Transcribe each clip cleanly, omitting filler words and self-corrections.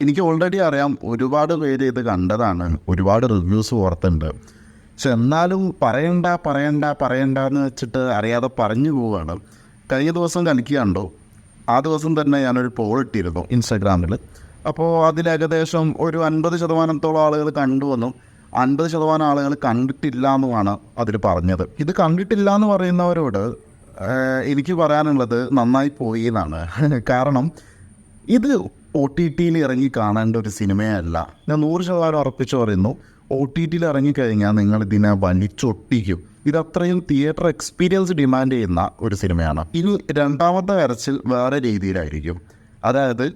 എനിക്ക് ഓൾറെഡി അറിയാം, ഒരുപാട് പേര് ഇത് കണ്ടതാണ്, ഒരുപാട് റിവ്യൂസ് പുറത്തുണ്ട്. പക്ഷെ എന്നാലും പറയണ്ടെന്ന് വെച്ചിട്ട് അറിയാതെ പറഞ്ഞു പോവുകയാണ്. കഴിഞ്ഞ ദിവസം കണ്ടോ, ആ ദിവസം തന്നെ ഞാനൊരു പോൾ ഇട്ടിരുന്നു ഇൻസ്റ്റാഗ്രാമിൽ. അപ്പോൾ അതിലേകദേശം ഒരു 50% ആളുകൾ കണ്ടുവെന്നും 50% ആളുകൾ കണ്ടിട്ടില്ല എന്നുമാണ് അതിൽ പറഞ്ഞത്. ഇത് കണ്ടിട്ടില്ല എന്ന് പറയുന്നവരോട് എനിക്ക് പറയാനുള്ളത് നന്നായി പോയി എന്നാണ്. കാരണം ഇത് OTT-യിൽ ഇറങ്ങി കാണേണ്ട ഒരു സിനിമയല്ല. ഞാൻ 100% ഉറപ്പിച്ച് പറയുന്നു, OTT-യിൽ ഇറങ്ങിക്കഴിഞ്ഞാൽ നിങ്ങൾ ഇതിനെ വലിച്ചൊട്ടിക്കും. ഇതത്രയും തിയേറ്റർ എക്സ്പീരിയൻസ് ഡിമാൻഡ് ചെയ്യുന്ന ഒരു സിനിമയാണ്. ഇനി രണ്ടാമത്തെ കരച്ചിൽ വേറെ രീതിയിലായിരിക്കും. അതായത്,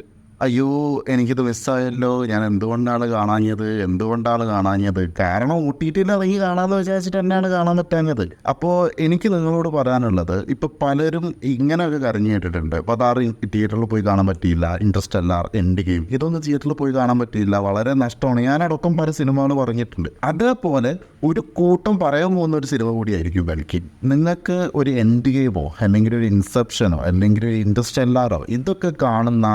അയ്യോ എനിക്കിത് മിസ്സായല്ലോ, ഞാൻ എന്തുകൊണ്ടാണ് കാണാഞ്ഞത്, കാരണം OTT-യിൽ ഇറങ്ങി കാണാമെന്ന് വിചാരിച്ചിട്ട് തന്നെയാണ് കാണാൻ പറ്റാഞ്ഞത്. അപ്പോൾ എനിക്ക് നിങ്ങളോട് പറയാനുള്ളത്, ഇപ്പോൾ പലരും ഇങ്ങനെയൊക്കെ കരഞ്ഞു കേട്ടിട്ടുണ്ട്. അപ്പോൾ അതാറ് തിയേറ്ററിൽ പോയി കാണാൻ പറ്റിയില്ല, ഇൻട്രസ്റ്റെല്ലാർ, എൻഡ് ഗെയിം, ഇതൊന്നും തിയേറ്ററിൽ പോയി കാണാൻ പറ്റിയില്ല, വളരെ നഷ്ടമാണ്. ഞാനടക്കം പല സിനിമകൾ പറഞ്ഞിട്ടുണ്ട്. അതേപോലെ ഒരു കൂട്ടം പറയാൻ പോകുന്ന ഒരു സിനിമ കൂടിയായിരിക്കും കൽക്കി. നിങ്ങൾക്ക് ഒരു എൻഡ് ഗെയിമോ അല്ലെങ്കിൽ ഒരു ഇൻസെപ്ഷനോ അല്ലെങ്കിൽ ഒരു ഇൻട്രസ്റ്റെല്ലാറോ ഇതൊക്കെ കാണുന്ന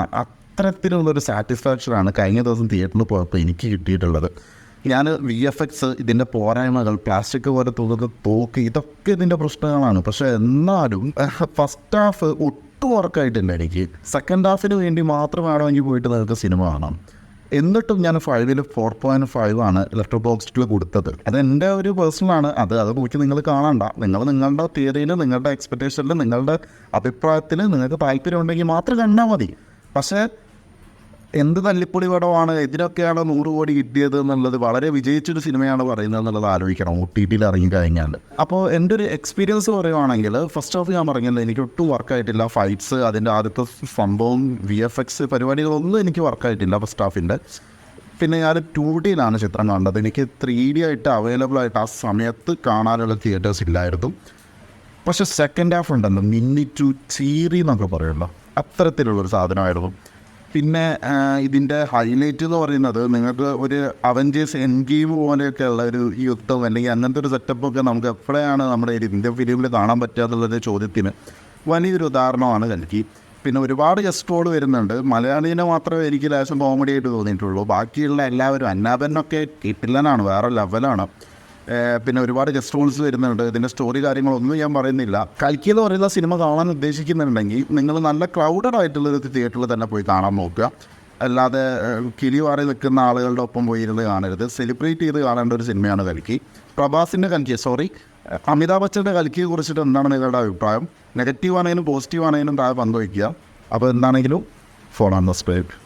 അത്തരത്തിലുള്ളൊരു സാറ്റിസ്ഫാക്ഷനാണ് കഴിഞ്ഞ ദിവസം തിയേറ്ററിൽ പോയപ്പോൾ എനിക്ക് കിട്ടിയിട്ടുള്ളത്. ഞാൻ VFX, ഇതിൻ്റെ പോരായ്മകൾ, പ്ലാസ്റ്റിക് പോലെ തോക്ക്, ഇതൊക്കെ ഇതിൻ്റെ പ്രശ്നങ്ങളാണ്. പക്ഷേ എന്നാലും ഫസ്റ്റ് ഹാഫ് ഒട്ടും വർക്കായിട്ടില്ല എനിക്ക്. സെക്കൻഡ് ഹാഫിന് വേണ്ടി മാത്രമാണെങ്കിൽ പോയിട്ട് നിങ്ങൾക്ക് സിനിമ കാണാം. എന്നിട്ടും ഞാൻ 5-ൽ 4.5 ആണ് ലെറ്റർ ബോക്സിൽ കൊടുത്തത്. അതെൻ്റെ ഒരു പേഴ്സണലാണ്. അത് നോക്കി നിങ്ങൾ കാണണ്ട. നിങ്ങളുടെ തിയറിയിൽ, നിങ്ങളുടെ എക്സ്പെക്റ്റേഷനിൽ, നിങ്ങളുടെ അഭിപ്രായത്തിൽ നിങ്ങൾക്ക് താല്പര്യം ഉണ്ടെങ്കിൽ മാത്രം കണ്ടാൽ മതി. പക്ഷേ എന്ത് തല്ലിപ്പൊളി പടമാണ്, ഇതിനൊക്കെയാണ് 100 കോടി കിട്ടിയത് എന്നുള്ളത്, വളരെ വിജയിച്ചൊരു സിനിമയാണ് പറയുന്നത് എന്നുള്ളത് ആലോചിക്കണം OTT-യിൽ ഇറങ്ങിക്കഴിഞ്ഞാൽ. അപ്പോൾ എൻ്റെ ഒരു എക്സ്പീരിയൻസ് പറയുവാണെങ്കിൽ, ഫസ്റ്റ് ഹാഫ് ഞാൻ പറഞ്ഞില്ല, എനിക്ക് ഒട്ടും വർക്കായിട്ടില്ല. ഫൈറ്റ്സ്, അതിൻ്റെ ആദ്യത്തെ സംഭവം, VFX പരിപാടികളൊന്നും എനിക്ക് വർക്കായിട്ടില്ല ഫസ്റ്റ് ഹാഫിൻ്റെ. പിന്നെ ഞാൻ 2D-യിലാണ് ചിത്രം കണ്ടത്. എനിക്ക് 3D ആയിട്ട് അവൈലബിൾ ആയിട്ട് ആ സമയത്ത് കാണാനുള്ള തിയേറ്റേഴ്സ് ഇല്ലായിരുന്നു. പക്ഷേ സെക്കൻഡ് ഹാഫ് ഉണ്ടല്ലോ, മിന്നിറ്റു ചീറി എന്നൊക്കെ പറയുമല്ലോ, അത്തരത്തിലുള്ളൊരു സാധനമായിരുന്നു. പിന്നെ ഇതിൻ്റെ ഹൈലൈറ്റ് എന്ന് പറയുന്നത്, നിങ്ങൾക്ക് ഒരു അവഞ്ചേഴ്സ് എൻഡ് ഗെയിം പോലെയൊക്കെ ഉള്ള ഒരു യുദ്ധം അല്ലെങ്കിൽ അങ്ങനത്തെ ഒരു സെറ്റപ്പൊക്കെ നമുക്ക് എപ്പോഴാണ് നമ്മുടെ ഇന്ത്യൻ ഫിലിമിൽ കാണാൻ പറ്റുക എന്നുള്ളൊരു ചോദ്യത്തിന് വലിയൊരു ഉദാഹരണമാണ് കൽക്കി. പിന്നെ ഒരുപാട് ഗസ്റ്റ് റോൾ വരുന്നുണ്ട്. മലയാളീനെ മാത്രമേ എനിക്ക് ലേശം കോമഡി ആയിട്ട് തോന്നിയിട്ടുള്ളൂ. ബാക്കിയുള്ള എല്ലാവരും, അന്നാബനൊക്കെ കിട്ടില്ലനാണ്, വേറെ ലെവലാണ്. പിന്നെ ഒരുപാട് ഗസ്റ്റ് റോൾസ് വരുന്നുണ്ട്. ഇതിൻ്റെ സ്റ്റോറി കാര്യങ്ങളൊന്നും ഞാൻ പറയുന്നില്ല. കൽക്കി എന്ന് പറയുന്ന സിനിമ കാണാൻ ഉദ്ദേശിക്കുന്നുണ്ടെങ്കിൽ നിങ്ങൾ നല്ല ക്രൗഡഡ് ആയിട്ടുള്ളൊരു തിയേറ്ററിൽ തന്നെ പോയി കാണാൻ നോക്കുക. അല്ലാതെ കിളി വാറി നിൽക്കുന്ന ആളുകളുടെ ഒപ്പം പോയിരുന്ന് കാണരുത്. സെലിബ്രേറ്റ് ചെയ്ത് കാണേണ്ട ഒരു സിനിമയാണ് കൽക്കി. അമിതാഭ് ബച്ചൻ്റെ കൽക്കിയെ കുറിച്ചിട്ട് എന്താണ് നിങ്ങളുടെ അഭിപ്രായം? നെഗറ്റീവ് ആണെങ്കിലും പോസിറ്റീവ് ആണെങ്കിലും താഴെ പങ്കുവയ്ക്കുക. അപ്പോൾ എന്താണെങ്കിലും ഫോളോ ഓൺ ദ സ്ക്രിപ്റ്റ്.